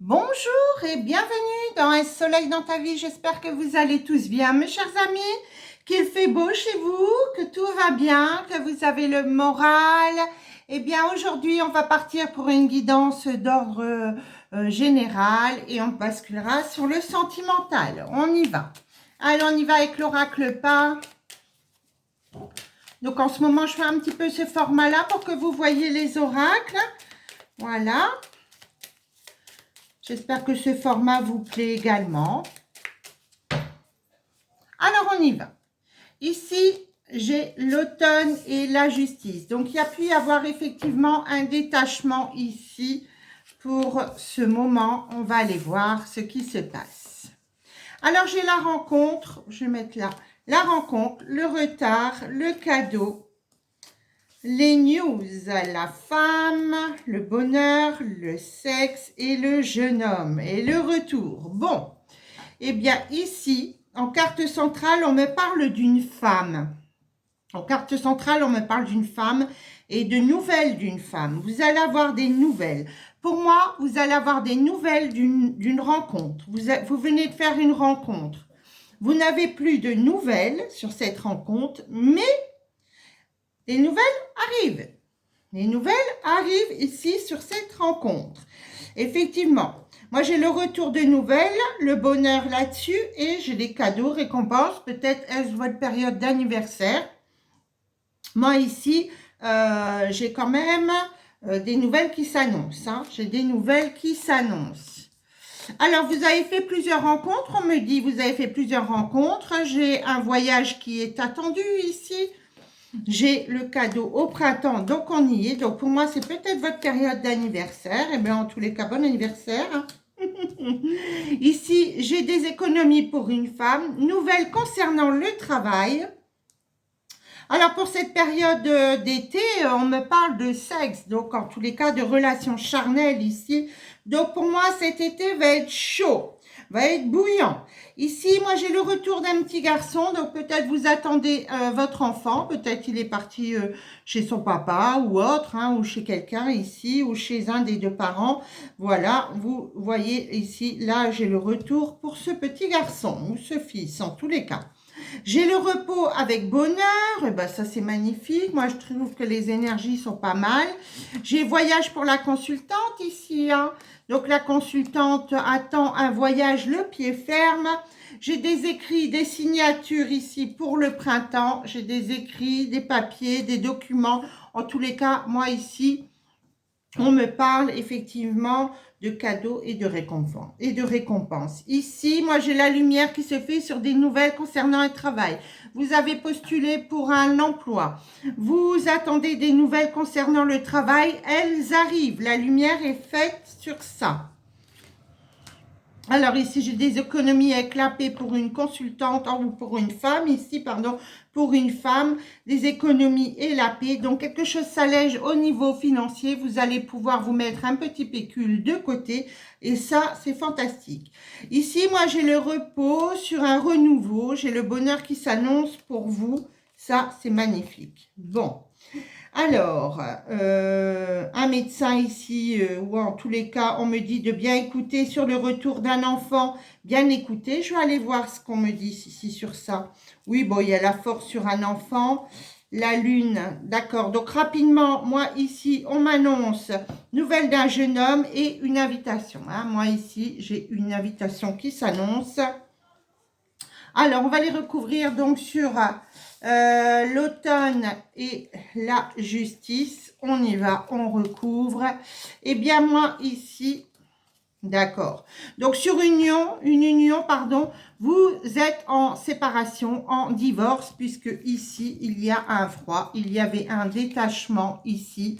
Bonjour et bienvenue dans Un soleil dans ta vie. J'espère que vous allez tous bien, mes chers amis, qu'il fait beau chez vous, que tout va bien, que vous avez le moral. Eh bien, aujourd'hui, on va partir pour une guidance d'ordre général et on basculera sur le sentimental. On y va. Allez, on y va avec l'oracle pas. Donc, en ce moment, je fais un petit peu ce format-là pour que vous voyez les oracles. Voilà. J'espère que ce format vous plaît également. Alors, on y va. Ici, j'ai l'automne et la justice. Donc, il y a pu y avoir effectivement un détachement ici pour ce moment. On va aller voir ce qui se passe. Alors, j'ai la rencontre. Je vais mettre là. La rencontre, le retard, le cadeau, les news, la femme, le bonheur, le sexe et le jeune homme et le retour. Bon, eh bien ici, en carte centrale, on me parle d'une femme. En carte centrale, on me parle d'une femme et de nouvelles d'une femme. Vous allez avoir des nouvelles. Pour moi, vous allez avoir des nouvelles d'une rencontre. Vous venez de faire une rencontre. Vous n'avez plus de nouvelles sur cette rencontre, mais les nouvelles arrivent. Les nouvelles arrivent ici sur cette rencontre. Effectivement, moi j'ai le retour de nouvelles, le bonheur là-dessus et j'ai des cadeaux, récompenses. Peut-être est-ce votre période d'anniversaire. Moi ici, j'ai quand même des nouvelles qui s'annoncent. Hein. J'ai des nouvelles qui s'annoncent. Alors, vous avez fait plusieurs rencontres. On me dit, vous avez fait plusieurs rencontres. J'ai un voyage qui est attendu ici. J'ai le cadeau au printemps, donc on y est. Donc pour moi, c'est peut-être votre période d'anniversaire. Et bien, en tous les cas, bon anniversaire. Hein. Ici, j'ai des économies pour une femme. Nouvelles concernant le travail. Alors pour cette période d'été, on me parle de sexe. Donc en tous les cas, de relations charnelles ici. Donc pour moi, cet été va être chaud. Va être bouillant. Ici, moi, j'ai le retour d'un petit garçon. Donc, peut-être vous attendez votre enfant. Peut-être il est parti chez son papa ou autre, hein, ou chez quelqu'un ici, ou chez un des deux parents. Voilà, vous voyez ici, là, j'ai le retour pour ce petit garçon ou ce fils, en tous les cas. J'ai le repos avec bonheur, et ben ça c'est magnifique. Moi je trouve que les énergies sont pas mal. J'ai voyage pour la consultante ici. Hein. Donc la consultante attend un voyage le pied ferme. J'ai des écrits, des signatures ici pour le printemps. J'ai des écrits, des papiers, des documents. En tous les cas, moi ici, on me parle effectivement de cadeaux et de récompenses. Ici, moi, j'ai la lumière qui se fait sur des nouvelles concernant un travail. Vous avez postulé pour un emploi. Vous attendez des nouvelles concernant le travail. Elles arrivent. La lumière est faite sur ça. Alors ici, j'ai des économies avec la paix pour une consultante ou pour une femme. Ici, pardon, pour une femme, des économies et la paix. Donc, quelque chose s'allège au niveau financier. Vous allez pouvoir vous mettre un petit pécule de côté. Et ça, c'est fantastique. Ici, moi, j'ai le repos sur un renouveau. J'ai le bonheur qui s'annonce pour vous. Ça, c'est magnifique. Bon. Alors, un médecin ici, ou en tous les cas, on me dit de bien écouter sur le retour d'un enfant, bien écouter. Je vais aller voir ce qu'on me dit ici sur ça. Oui, bon, il y a la force sur un enfant, la lune, d'accord. Donc, rapidement, moi ici, on m'annonce nouvelle d'un jeune homme et une invitation. Hein. Moi ici, j'ai une invitation qui s'annonce. Alors, on va les recouvrir donc sur l'automne et la justice. On y va, on recouvre. Eh bien, moi, ici, d'accord. Donc, sur une union, pardon, vous êtes en séparation, en divorce, puisque ici, il y a un froid. Il y avait un détachement ici.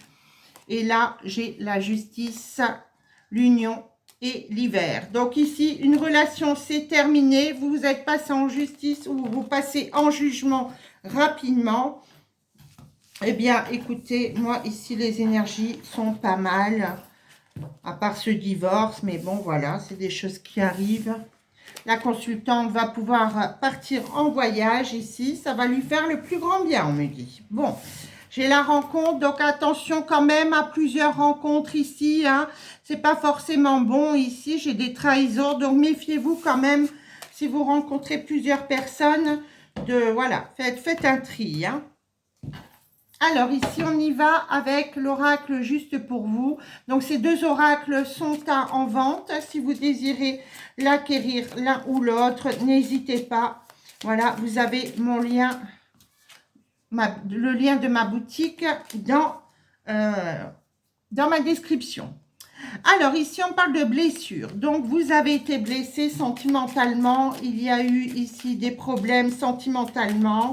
Et là, j'ai la justice, l'union et l'hiver. Donc ici, une relation s'est terminée. Vous êtes passé en justice ou vous passez en jugement rapidement. Eh bien, écoutez, moi ici, les énergies sont pas mal. À part ce divorce, mais bon, voilà, c'est des choses qui arrivent. La consultante va pouvoir partir en voyage ici. Ça va lui faire le plus grand bien, on me dit. Bon, J'ai la rencontre, donc attention quand même à plusieurs rencontres ici. Hein. C'est pas forcément bon ici. J'ai des trahisons, donc méfiez-vous quand même si vous rencontrez plusieurs personnes. Voilà, faites un tri. Hein. Alors ici, on y va avec l'oracle juste pour vous. Donc ces deux oracles sont en vente. Si vous désirez l'acquérir l'un ou l'autre, n'hésitez pas. Voilà, vous avez mon lien. Le lien de ma boutique dans ma description. Alors, ici, on parle de blessures. Donc, vous avez été blessé sentimentalement. Il y a eu ici des problèmes sentimentalement.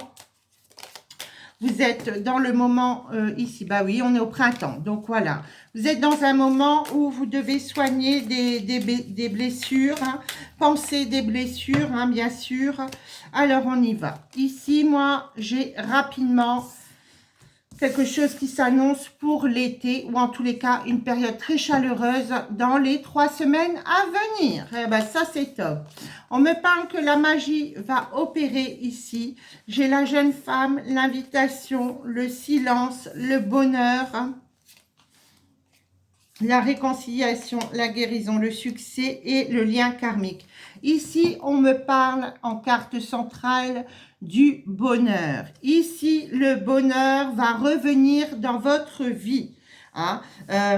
Vous êtes dans le moment ici. Bah oui, on est au printemps. Donc, voilà. Vous êtes dans un moment où vous devez soigner des blessures. Hein, penser des blessures, hein, bien sûr. Alors, on y va. Ici, moi, j'ai rapidement quelque chose qui s'annonce pour l'été ou en tous les cas une période très chaleureuse dans les 3 semaines à venir. Eh ben, ça, c'est top. On me parle que la magie va opérer ici. J'ai la jeune femme, l'invitation, le silence, le bonheur, la réconciliation, la guérison, le succès et le lien karmique. Ici, on me parle en carte centrale du bonheur. Ici, le bonheur va revenir dans votre vie. Hein.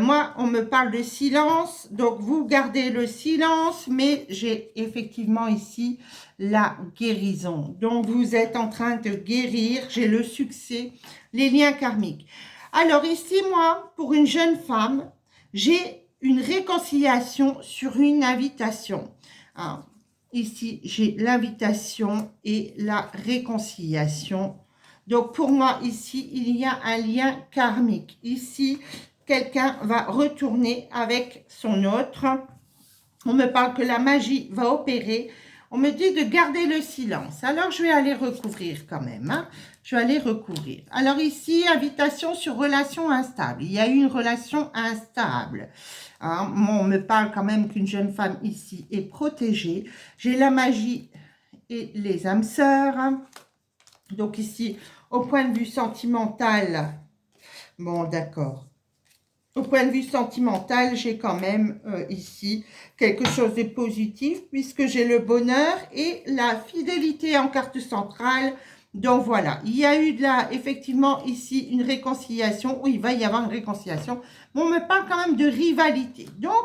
Moi, on me parle de silence, donc vous gardez le silence, mais j'ai effectivement ici la guérison. Donc, vous êtes en train de guérir, j'ai le succès, les liens karmiques. Alors ici, moi, pour une jeune femme, j'ai une réconciliation sur une invitation. Hein. Ici, j'ai l'invitation et la réconciliation. Donc, pour moi, ici, il y a un lien karmique. Ici, quelqu'un va retourner avec son autre. On me parle que la magie va opérer. On me dit de garder le silence. Alors, je vais aller recouvrir quand même. Hein. Je vais aller recouvrir. Alors ici, invitation sur relation instable. Il y a eu une relation instable. Hein, on me parle quand même qu'une jeune femme ici est protégée. J'ai la magie et les âmes sœurs. Donc ici, au point de vue sentimental, bon d'accord. Au point de vue sentimental, j'ai quand même ici quelque chose de positif puisque j'ai le bonheur et la fidélité en carte centrale. Donc voilà, il y a eu effectivement ici une réconciliation, où il va y avoir une réconciliation. Mais on me parle quand même de rivalité. Donc,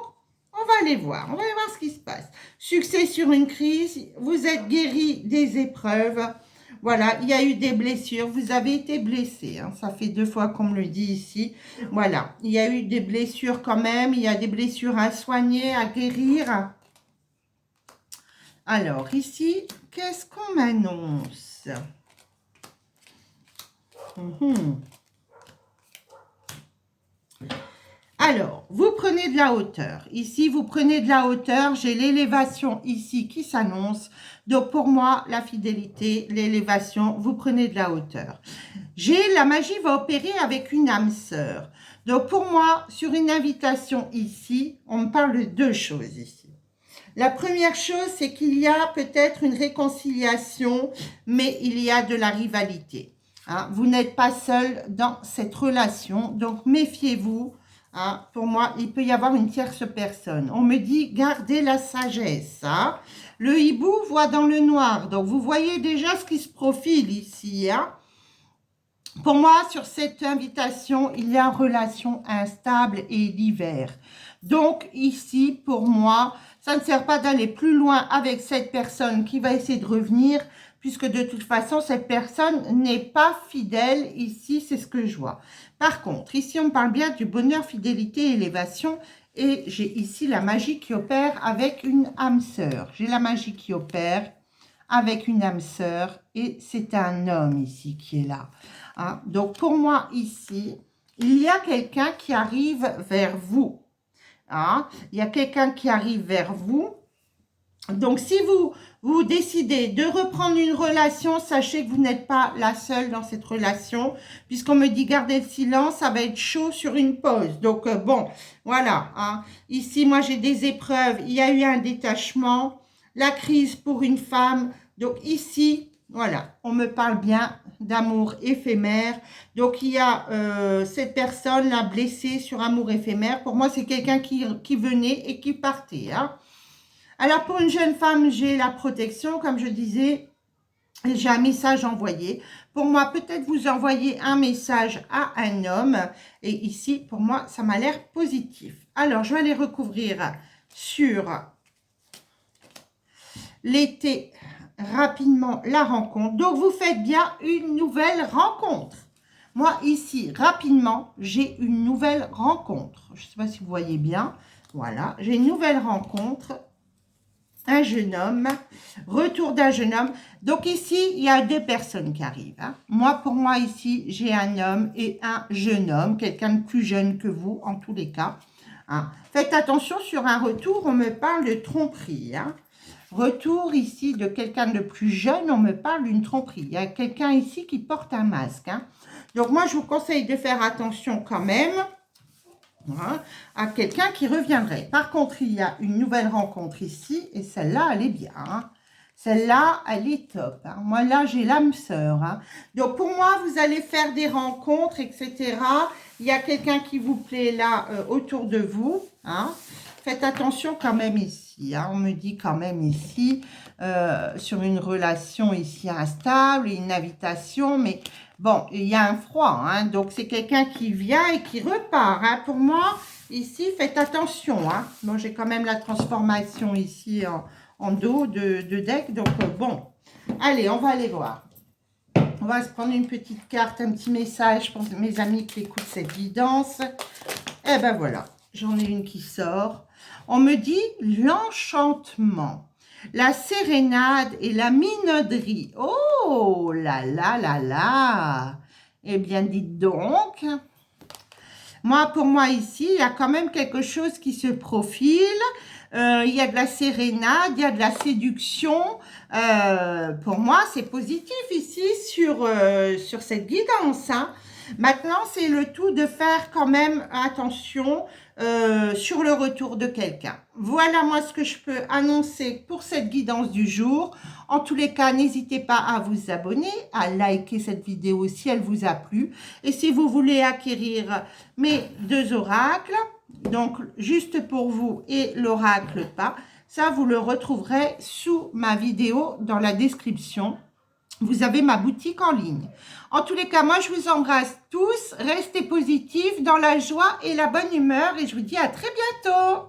on va aller voir, on va aller voir ce qui se passe. Succès sur une crise, vous êtes guéri des épreuves. Voilà, il y a eu des blessures, vous avez été blessé, hein, ça fait 2 fois qu'on me le dit ici. Voilà, il y a eu des blessures quand même, il y a des blessures à soigner, à guérir. Alors ici, qu'est-ce qu'on m'annonce? Alors, vous prenez de la hauteur. Ici, vous prenez de la hauteur. J'ai l'élévation ici qui s'annonce. Donc, pour moi, la fidélité, l'élévation, vous prenez de la hauteur. J'ai la magie va opérer avec une âme sœur. Donc, pour moi, sur une invitation ici, on me parle de 2 choses ici. La première chose, c'est qu'il y a peut-être une réconciliation, mais il y a de la rivalité. Hein, vous n'êtes pas seul dans cette relation, donc méfiez-vous. Hein, pour moi, il peut y avoir une tierce personne. On me dit, gardez la sagesse. Hein. Le hibou voit dans le noir. Donc, vous voyez déjà ce qui se profile ici. Hein. Pour moi, sur cette invitation, il y a une relation instable et l'hiver. Donc, ici, pour moi, ça ne sert pas d'aller plus loin avec cette personne qui va essayer de revenir, puisque de toute façon, cette personne n'est pas fidèle. Ici, c'est ce que je vois. Par contre, ici, on parle bien du bonheur, fidélité, élévation. Et j'ai ici la magie qui opère avec une âme sœur. J'ai la magie qui opère avec une âme sœur. Et c'est un homme ici qui est là. Hein? Donc, pour moi, ici, il y a quelqu'un qui arrive vers vous. Hein? Il y a quelqu'un qui arrive vers vous. Donc, si vous décidez de reprendre une relation, sachez que vous n'êtes pas la seule dans cette relation. Puisqu'on me dit garder le silence, ça va être chaud sur une pause. Donc, bon, voilà. Hein. Ici, moi, j'ai des épreuves. Il y a eu un détachement. La crise pour une femme. Donc, ici, Voilà, on me parle bien d'amour éphémère. Donc, il y a cette personne là blessée sur amour éphémère. Pour moi, c'est quelqu'un qui venait et qui partait. Hein. Alors, pour une jeune femme, j'ai la protection, comme je disais. J'ai un message envoyé. Pour moi, peut-être vous envoyez un message à un homme. Et ici, pour moi, ça m'a l'air positif. Alors, je vais aller recouvrir sur l'été rapidement la rencontre. Donc, vous faites bien une nouvelle rencontre. Moi, ici, rapidement, j'ai une nouvelle rencontre. Je ne sais pas si vous voyez bien. Voilà, j'ai une nouvelle rencontre. Un jeune homme, retour d'un jeune homme. Donc ici, il y a deux personnes qui arrivent. Hein. Moi, pour moi, ici, j'ai un homme et un jeune homme, quelqu'un de plus jeune que vous, en tous les cas. Hein. Faites attention, sur un retour, on me parle de tromperie. Hein. Retour ici de quelqu'un de plus jeune, on me parle d'une tromperie. Il y a quelqu'un ici qui porte un masque. Hein. Donc moi, je vous conseille de faire attention quand même. Hein, à quelqu'un qui reviendrait. Par contre, il y a une nouvelle rencontre ici, et celle-là, elle est bien. Hein. Celle-là, elle est top. Hein. Moi, là, j'ai l'âme sœur. Hein. Donc, pour moi, vous allez faire des rencontres, etc. Il y a quelqu'un qui vous plaît là, autour de vous. Hein. Faites attention quand même ici. Hein. On me dit quand même ici, sur une relation ici instable, une invitation, mais... Bon, il y a un froid, hein, donc c'est quelqu'un qui vient et qui repart. Hein. Pour moi, ici, faites attention. Hein. Bon, j'ai quand même la transformation ici en dos de deck. Donc, bon, allez, on va aller voir. On va se prendre une petite carte, un petit message pour mes amis qui écoutent cette guidance. Eh ben voilà, j'en ai une qui sort. On me dit l'enchantement. La sérénade et la minauderie. Oh là là là là. Eh bien, dites donc. Moi, pour moi, ici, il y a quand même quelque chose qui se profile. Il y a de la sérénade, il y a de la séduction. Pour moi, c'est positif ici sur cette guidance. Hein. Maintenant, c'est le tout de faire quand même attention sur le retour de quelqu'un. Voilà moi ce que je peux annoncer pour cette guidance du jour. En tous les cas, n'hésitez pas à vous abonner, à liker cette vidéo si elle vous a plu. Et si vous voulez acquérir mes deux oracles, donc juste pour vous et l'oracle pas, ça vous le retrouverez sous ma vidéo dans la description. Vous avez ma boutique en ligne. En tous les cas, moi, je vous embrasse tous. Restez positifs, dans la joie et la bonne humeur. Et je vous dis à très bientôt.